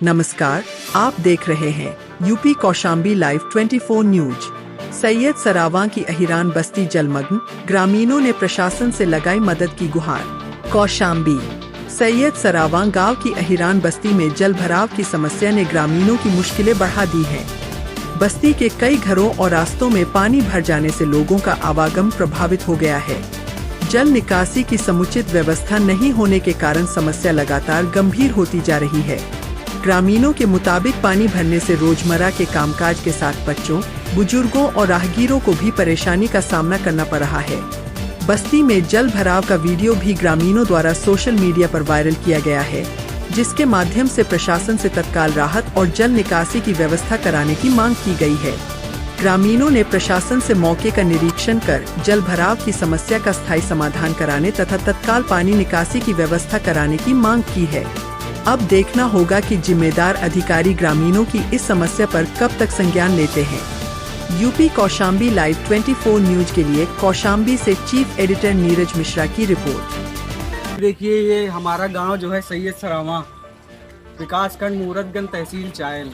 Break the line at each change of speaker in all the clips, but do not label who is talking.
नमस्कार, आप देख रहे हैं UP Kaushambi live 24 news. Syed Sarawan की अहिरान बस्ती जलमग्न, ग्रामीणों ने प्रशासन से लगाई मदद की गुहार। कौशाम्बी सैयद सरावां गांव की अहिरान बस्ती में जल भराव की समस्या ने ग्रामीणों की मुश्किलें बढ़ा दी हैं। बस्ती के कई घरों और रास्तों में पानी भर जाने से लोगों का आवागमन प्रभावित हो गया है। जल निकासी की समुचित व्यवस्था नहीं होने के कारण समस्या लगातार गंभीर होती जा रही है। ग्रामीणों के मुताबिक पानी भरने से रोजमर्रा के कामकाज के साथ बच्चों, बुजुर्गों और राहगीरों को भी परेशानी का सामना करना पड़ रहा है। बस्ती में जल भराव का वीडियो भी ग्रामीणों द्वारा सोशल मीडिया पर वायरल किया गया है, जिसके माध्यम से प्रशासन से तत्काल राहत और जल निकासी की व्यवस्था कराने की मांग की गई है। ग्रामीणों ने प्रशासन से मौके का निरीक्षण कर जल भराव की समस्या का स्थायी समाधान कराने तथा तत्काल पानी निकासी की व्यवस्था कराने की मांग की है। अब देखना होगा कि जिम्मेदार अधिकारी ग्रामीणों की इस समस्या पर कब तक संज्ञान लेते हैं। यूपी कौशाम्बी लाइव 24 न्यूज के लिए कौशाम्बी से चीफ एडिटर नीरज मिश्रा की रिपोर्ट।
देखिए, ये हमारा गांव जो है सैयद सरावां, विकासखंड मूरतगंज, तहसील चायल,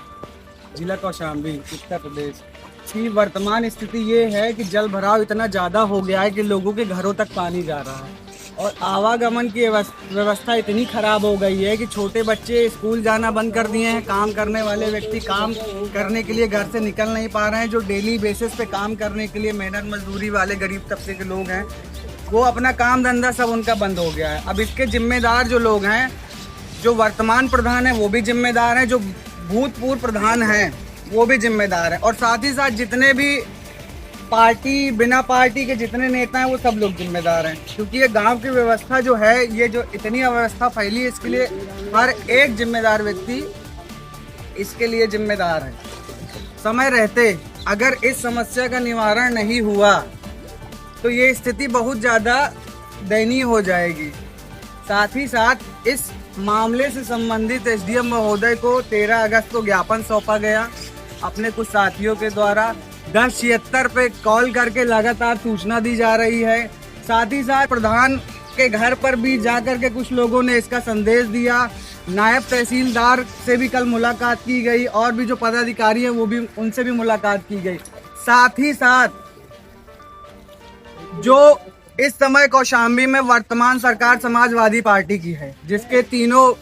जिला कौशाम्बी, उत्तर प्रदेश की वर्तमान स्थिति ये है कि जल भराव इतना ज़्यादा हो गया है कि लोगों के घरों तक पानी जा रहा है और आवागमन की व्यवस्था इतनी खराब हो गई है कि छोटे बच्चे स्कूल जाना बंद कर दिए हैं। काम करने वाले व्यक्ति काम करने के लिए घर से निकल नहीं पा रहे हैं। जो डेली बेसिस पे काम करने के लिए मेहनत मजदूरी वाले गरीब तबके के लोग हैं, वो अपना काम धंधा सब उनका बंद हो गया है। अब इसके जिम्मेदार जो लोग हैं, जो वर्तमान प्रधान है वो भी जिम्मेदार हैं, जो भूतपूर्व प्रधान हैं वो भी जिम्मेदार हैं, और साथ ही साथ जितने भी पार्टी बिना पार्टी के जितने नेता हैं वो सब लोग जिम्मेदार हैं। क्योंकि ये गांव की व्यवस्था जो है, ये जो इतनी अव्यवस्था फैली है, इसके लिए हर एक जिम्मेदार व्यक्ति इसके लिए जिम्मेदार है। समय रहते अगर इस समस्या का निवारण नहीं हुआ तो ये स्थिति बहुत ज़्यादा दयनीय हो जाएगी। साथ ही साथ इस मामले से संबंधित एसडीएम महोदय को 13 अगस्त को ज्ञापन सौंपा गया अपने कुछ साथियों के द्वारा। 1076 पे कॉल करके लगातार सूचना दी जा रही है। साथ ही साथ प्रधान के घर पर भी जाकर के कुछ लोगों ने इसका संदेश दिया। नायब तहसीलदार से भी कल मुलाकात की गई और भी जो पदाधिकारी हैं वो भी, उनसे भी मुलाकात की गई। साथ ही साथ जो इस समय कौशाम्बी में वर्तमान सरकार समाजवादी पार्टी की है, जिसके तीनों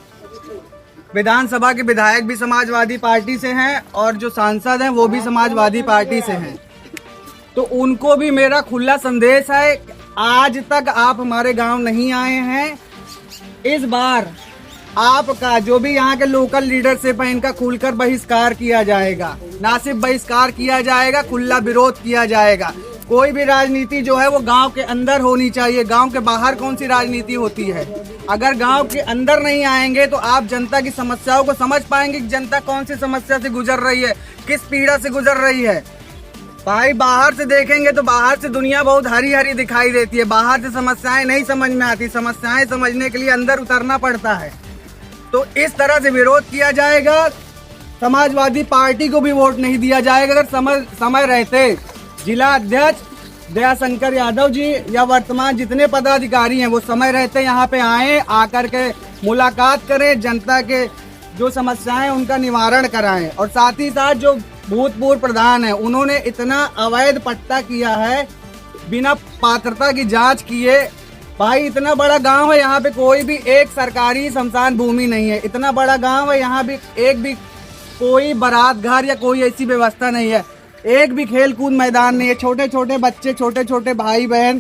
विधानसभा के विधायक भी समाजवादी पार्टी से हैं और जो सांसद हैं वो भी समाजवादी पार्टी से हैं, तो उनको भी मेरा खुला संदेश है। आज तक आप हमारे गांव नहीं आए हैं, इस बार आपका जो भी यहाँ के लोकल लीडरशिप है इनका खुलकर बहिष्कार किया जाएगा। ना सिर्फ बहिष्कार किया जाएगा, खुला विरोध किया जाएगा। कोई भी राजनीति जो है वो गांव के अंदर होनी चाहिए। गांव के बाहर कौन सी राजनीति होती है? अगर गांव के अंदर नहीं आएंगे तो आप जनता की समस्याओं को समझ पाएंगे कि जनता कौन सी समस्या से गुजर रही है, किस पीड़ा से गुजर रही है। भाई, बाहर से देखेंगे तो बाहर से दुनिया बहुत हरी हरी दिखाई देती है, बाहर से समस्याएं नहीं समझ में आती। समस्याएं समझने के लिए अंदर उतरना पड़ता है। तो इस तरह से विरोध किया जाएगा। समाजवादी पार्टी को भी वोट नहीं दिया जाएगा। अगर समय रहते जिला अध्यक्ष दयाशंकर यादव जी या वर्तमान जितने पदाधिकारी हैं वो समय रहते यहाँ पे आए, आकर के मुलाकात करें, जनता के जो समस्याएं उनका निवारण कराएं। और साथ ही साथ जो भूतपूर्व प्रधान है, उन्होंने इतना अवैध पट्टा किया है बिना पात्रता की जांच किए। भाई, इतना बड़ा गांव है, यहाँ पे कोई भी एक सरकारी शमशान भूमि नहीं है। इतना बड़ा गांव है, यहाँ भी एक भी कोई बारात घर या कोई ऐसी व्यवस्था नहीं है। एक भी खेल कूद मैदान नहीं है। छोटे छोटे बच्चे, छोटे छोटे भाई बहन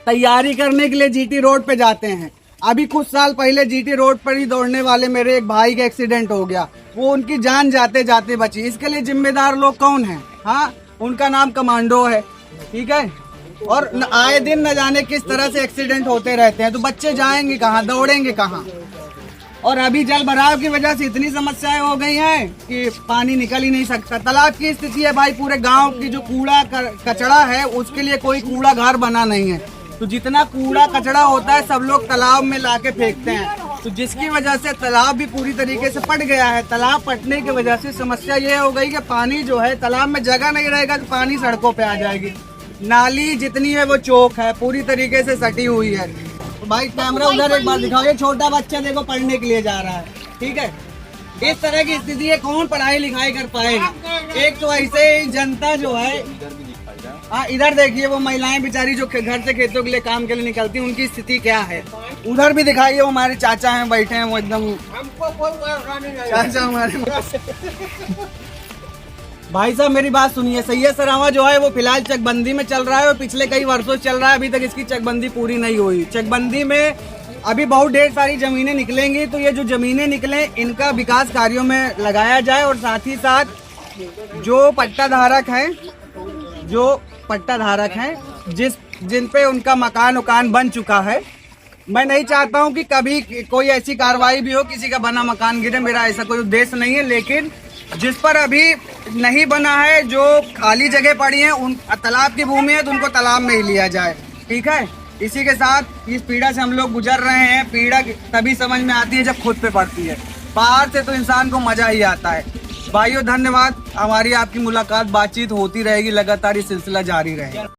तैयारी करने के लिए जीटी रोड पे जाते हैं। अभी कुछ साल पहले जीटी रोड पर ही दौड़ने वाले मेरे एक भाई का एक्सीडेंट हो गया, वो उनकी जान जाते जाते बची। इसके लिए जिम्मेदार लोग कौन हैं? हाँ, उनका नाम कमांडो है, ठीक है। और आए दिन न जाने किस तरह से एक्सीडेंट होते रहते हैं, तो बच्चे जाएंगे कहाँ, दौड़ेंगे कहाँ? और अभी जल भराव की वजह से इतनी समस्याएं हो गई हैं कि पानी निकल ही नहीं सकता। तालाब की स्थिति है भाई, पूरे गांव की जो कूड़ा कचड़ा है उसके लिए कोई कूड़ा घर बना नहीं है। तो जितना कूड़ा कचड़ा होता है सब लोग तालाब में लाके फेंकते हैं, तो जिसकी वजह से तालाब भी पूरी तरीके से पट गया है। तालाब पटने की वजह से समस्या ये हो गई कि पानी जो है, तालाब में जगह नहीं रहेगा तो पानी सड़कों पे आ जाएगी। नाली जितनी है वो चौक है, पूरी तरीके से सटी हुई है। भाई कैमरा उधर एक बार दिखाओ, ये छोटा बच्चा देखो पढ़ने के लिए जा रहा है, ठीक है। इस तरह की स्थिति है, कौन पढ़ाई लिखाई कर पाएगा। एक तो ऐसे ही जनता जो है, हाँ इधर देखिए वो महिलाएं बेचारी जो घर से खेतों के लिए काम के लिए निकलती हैं, उनकी स्थिति क्या है। उधर भी दिखाइए, वो हमारे चाचा हैं बैठे हैं, वो एकदम चाचा हमारे। भाई साहब मेरी बात सुनिए, सैयद सरावां जो है वो फिलहाल चकबंदी में चल रहा है और पिछले कई वर्षों से चल रहा है, अभी तक इसकी चकबंदी पूरी नहीं हुई। चकबंदी में अभी बहुत ढेर सारी जमीनें निकलेंगी, तो ये जो जमीनें निकले इनका विकास कार्यों में लगाया जाए और साथ ही साथ जो पट्टाधारक हैं जिन पे उनका मकान उकान बन चुका है, मैं नहीं चाहता हूं कि कभी कोई ऐसी कार्रवाई भी हो किसी का बना मकान गिरे, मेरा ऐसा कोई उद्देश्य नहीं है, लेकिन जिस पर अभी नहीं बना है, जो खाली जगह पड़ी है, उन तालाब की भूमि है तो उनको तालाब में ही लिया जाए। ठीक है, इसी के साथ इस पीड़ा से हम लोग गुजर रहे हैं। पीड़ा तभी समझ में आती है जब खुद पे पड़ती है, बाहर से तो इंसान को मजा ही आता है। भाइयों धन्यवाद, हमारी आपकी मुलाकात बातचीत होती रहेगी, लगातार ये सिलसिला जारी रहेगा।